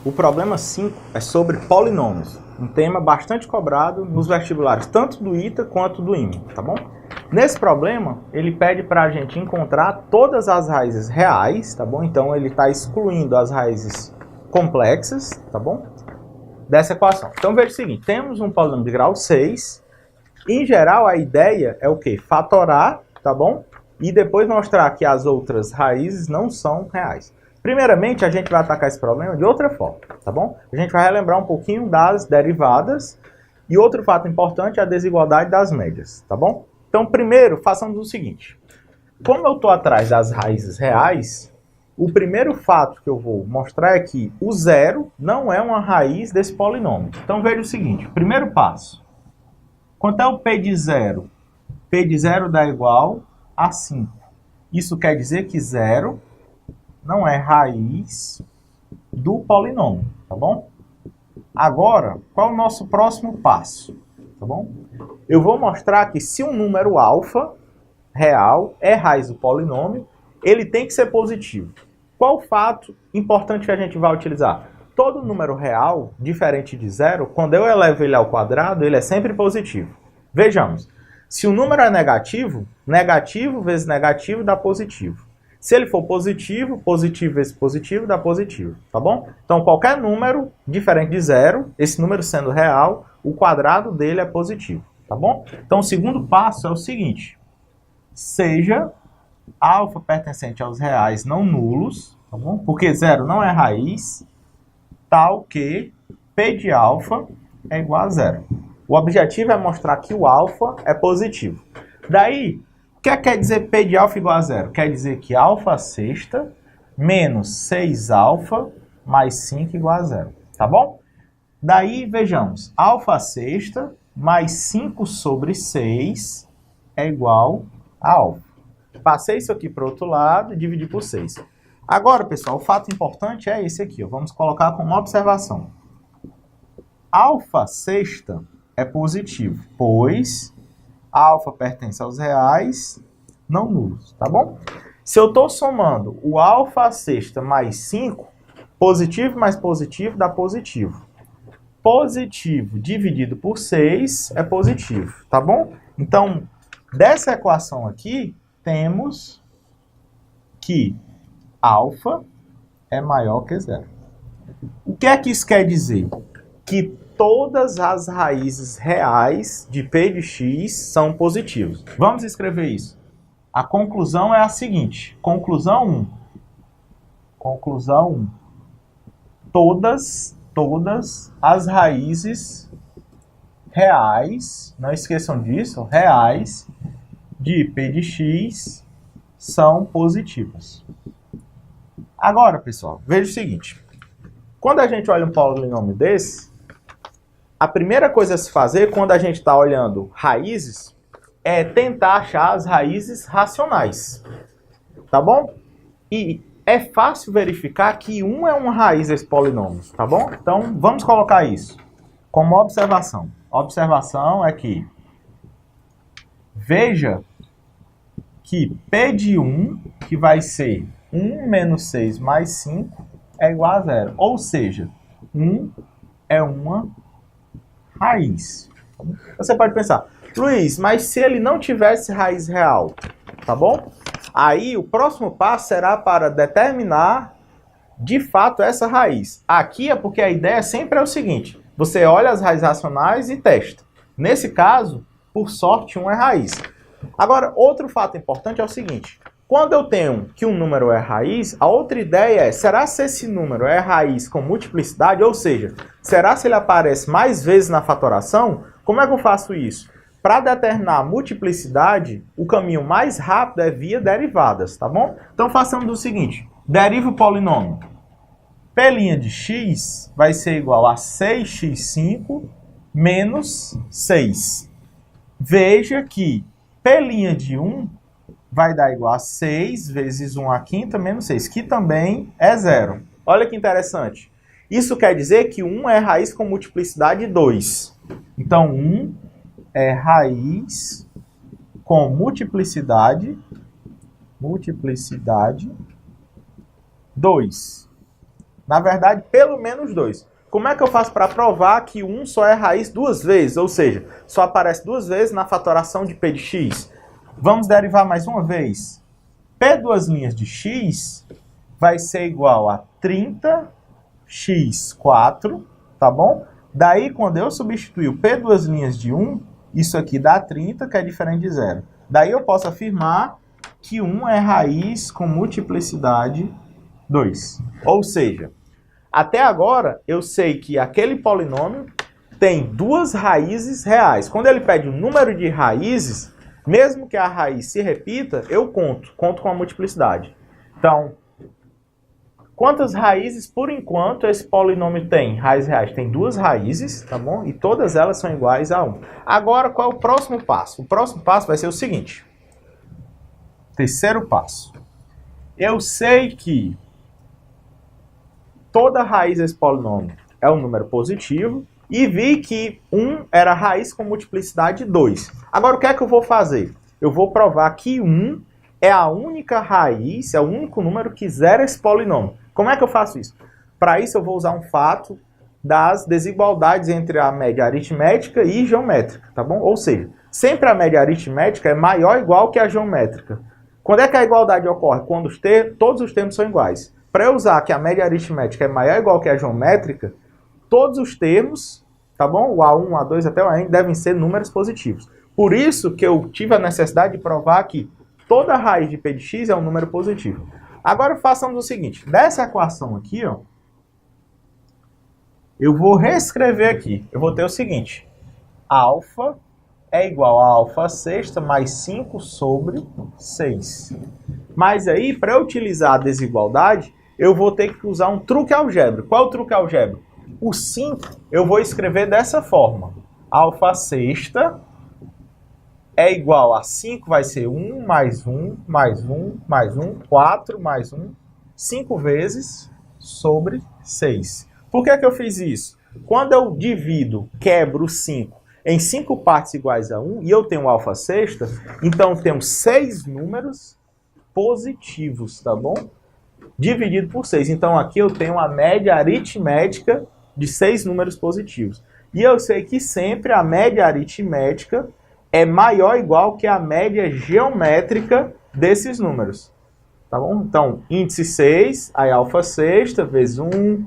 O problema 5 é sobre polinômios, um tema bastante cobrado nos vestibulares, tanto do ITA quanto do IME, tá bom? Nesse problema, ele pede para a gente encontrar todas as raízes reais, tá bom? Então, ele está excluindo as raízes complexas, tá bom? Dessa equação. Então, veja o seguinte, temos um polinômio de grau 6, em geral, a ideia é o quê? Fatorar, tá bom? E depois mostrar que as outras raízes não são reais. Primeiramente, a gente vai atacar esse problema de outra forma, tá bom? A gente vai relembrar um pouquinho das derivadas e outro fato importante é a desigualdade das médias, tá bom? Então, primeiro, façamos o seguinte. Como eu estou atrás das raízes reais, o primeiro fato que eu vou mostrar é que o zero não é uma raiz desse polinômio. Então, veja o seguinte, primeiro passo. Quanto é o P de zero? P de zero dá igual a 5. Isso quer dizer que zero não é raiz do polinômio, tá bom? Agora, qual é o nosso próximo passo, tá bom? Eu vou mostrar que se um número alfa real é raiz do polinômio, ele tem que ser positivo. Qual fato importante que a gente vai utilizar? Todo número real, diferente de zero, quando eu elevo ele ao quadrado, ele é sempre positivo. Vejamos, se o número é negativo, negativo vezes negativo dá positivo. Se ele for positivo, positivo vezes positivo dá positivo, tá bom? Então, qualquer número diferente de zero, esse número sendo real, o quadrado dele é positivo, tá bom? Então, o segundo passo é o seguinte. Seja alfa pertencente aos reais não nulos, tá bom? Porque zero não é raiz, tal que P de alfa é igual a zero. O objetivo é mostrar que o alfa é positivo. Daí, o que quer dizer P de alfa igual a zero? Quer dizer que alfa sexta menos 6 alfa mais 5 igual a zero. Tá bom? Daí, vejamos. Alfa sexta mais 5 sobre 6 é igual a alfa. Passei isso aqui para o outro lado e dividi por 6. Agora, pessoal, o fato importante é esse aqui. Ó. Vamos colocar como uma observação. Alfa sexta é positivo, pois alfa pertence aos reais não nulos, tá bom? Se eu estou somando o alfa sexta mais 5, positivo mais positivo dá positivo. Positivo dividido por 6 é positivo, tá bom? Então, dessa equação aqui, temos que alfa é maior que zero. O que é que isso quer dizer? Que todas as raízes reais de P de x são positivas. Vamos escrever isso. A conclusão é a seguinte. Conclusão 1. Conclusão 1. Todas as raízes reais, não esqueçam disso, reais de P de x são positivas. Agora, pessoal, veja o seguinte. Quando a gente olha um polinômio desse, a primeira coisa a se fazer quando a gente está olhando raízes é tentar achar as raízes racionais, tá bom? E é fácil verificar que 1 é uma raiz desse polinômio, tá bom? Então, vamos colocar isso como observação. A observação é que veja que P de 1, que vai ser 1 menos 6 mais 5, é igual a 0. Ou seja, 1 é uma raiz. Você pode pensar, Luiz, mas se ele não tivesse raiz real, tá bom? Aí o próximo passo será para determinar de fato essa raiz. Aqui é porque a ideia sempre é o seguinte, você olha as raízes racionais e testa. Nesse caso, por sorte, 1 é raiz. Agora, outro fato importante é o seguinte, quando eu tenho que um número é raiz, a outra ideia é, será se esse número é raiz com multiplicidade? Ou seja, será se ele aparece mais vezes na fatoração? Como é que eu faço isso? Para determinar a multiplicidade, o caminho mais rápido é via derivadas, tá bom? Então, façamos o seguinte, deriva o polinômio. P' de x vai ser igual a 6x5 menos 6. Veja que P' de 1 vai dar igual a 6 vezes 1 à quinta menos 6, que também é zero. Olha que interessante. Isso quer dizer que 1 é raiz com multiplicidade 2. Então, 1 é raiz com multiplicidade 2. Na verdade, pelo menos 2. Como é que eu faço para provar que 1 só é raiz duas vezes? Ou seja, só aparece duas vezes na fatoração de p de x. Vamos derivar mais uma vez. P duas linhas de x vai ser igual a 30x4, tá bom? Daí, quando eu substituir o P duas linhas de 1, isso aqui dá 30, que é diferente de 0. Daí eu posso afirmar que 1 é raiz com multiplicidade 2. Ou seja, até agora eu sei que aquele polinômio tem duas raízes reais. Quando ele pede um número de raízes, mesmo que a raiz se repita, eu conto com a multiplicidade. Então, quantas raízes, por enquanto, esse polinômio tem? Raízes reais tem duas raízes, tá bom? E todas elas são iguais a 1. Agora, qual é o próximo passo? O próximo passo vai ser o seguinte. Terceiro passo. Eu sei que toda raiz desse polinômio é um número positivo e vi que 1 era raiz com multiplicidade 2. Agora, o que é que eu vou fazer? Eu vou provar que 1 é a única raiz, é o único número que zera esse polinômio. Como é que eu faço isso? Para isso, eu vou usar um fato das desigualdades entre a média aritmética e geométrica, tá bom? Ou seja, sempre a média aritmética é maior ou igual que a geométrica. Quando é que a igualdade ocorre? Quando todos os termos são iguais. Para eu usar que a média aritmética é maior ou igual que a geométrica, todos os termos, tá bom? O A1, o A2 até o AN devem ser números positivos. Por isso que eu tive a necessidade de provar que toda raiz de p de x é um número positivo. Agora façamos o seguinte. Dessa equação aqui, ó, eu vou reescrever aqui. Eu vou ter o seguinte. Alfa é igual a alfa sexta mais 5 sobre 6. Mas aí, para eu utilizar a desigualdade, eu vou ter que usar um truque algébrico. Qual é o truque algébrico? O 5 eu vou escrever dessa forma. Alfa sexta é igual a 5, vai ser 1 mais 1 mais 1 mais 1, 4 mais 1, 5 vezes sobre 6. Por que eu fiz isso? Quando eu divido, quebro o 5 em 5 partes iguais a 1, e eu tenho alfa sexta, então eu tenho 6 números positivos, tá bom? Dividido por 6. Então aqui eu tenho a média aritmética de 6 números positivos. E eu sei que sempre a média aritmética é maior ou igual que a média geométrica desses números. Tá bom? Então, índice 6, aí alfa sexta, vezes 1,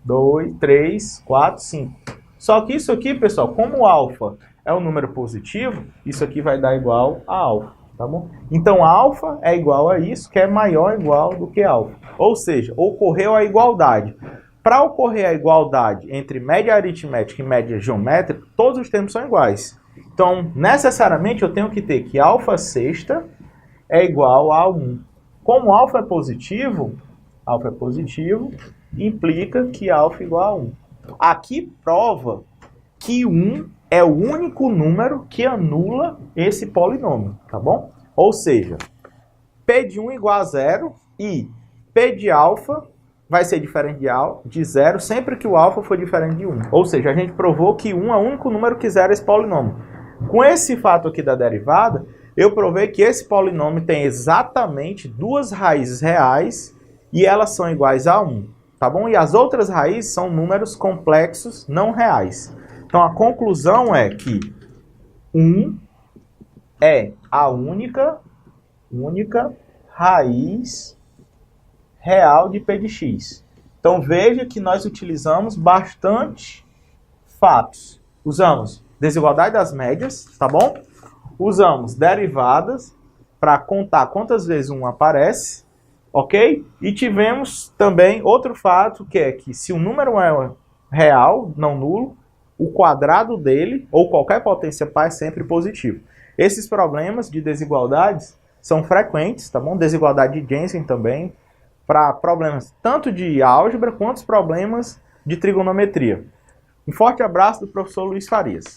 2, 3, 4, 5. Só que isso aqui, pessoal, como alfa é um número positivo, isso aqui vai dar igual a alfa, tá bom? Então, alfa é igual a isso, que é maior ou igual do que alfa. Ou seja, ocorreu a igualdade. Para ocorrer a igualdade entre média aritmética e média geométrica, todos os termos são iguais. Então, necessariamente, eu tenho que ter que alfa sexta é igual a 1. Como alfa é positivo, implica que alfa é igual a 1. Aqui prova que 1 é o único número que anula esse polinômio, tá bom? Ou seja, P de 1 igual a 0 e P de alfa vai ser diferente de 0 sempre que o alfa for diferente de 1. Ou seja, a gente provou que 1 é o único número que zera esse polinômio. Com esse fato aqui da derivada, eu provei que esse polinômio tem exatamente duas raízes reais e elas são iguais a 1. Tá bom? E as outras raízes são números complexos não reais. Então, a conclusão é que 1 é a única raiz real de p de x. Então, veja que nós utilizamos bastante fatos. Usamos desigualdade das médias, tá bom? Usamos derivadas para contar quantas vezes 1 aparece. Ok? E tivemos também outro fato, que é que se o número é real, não nulo, o quadrado dele, ou qualquer potência par, é sempre positivo. Esses problemas de desigualdades são frequentes, tá bom? Desigualdade de Jensen também, para problemas tanto de álgebra quanto problemas de trigonometria. Um forte abraço do professor Luiz Farias.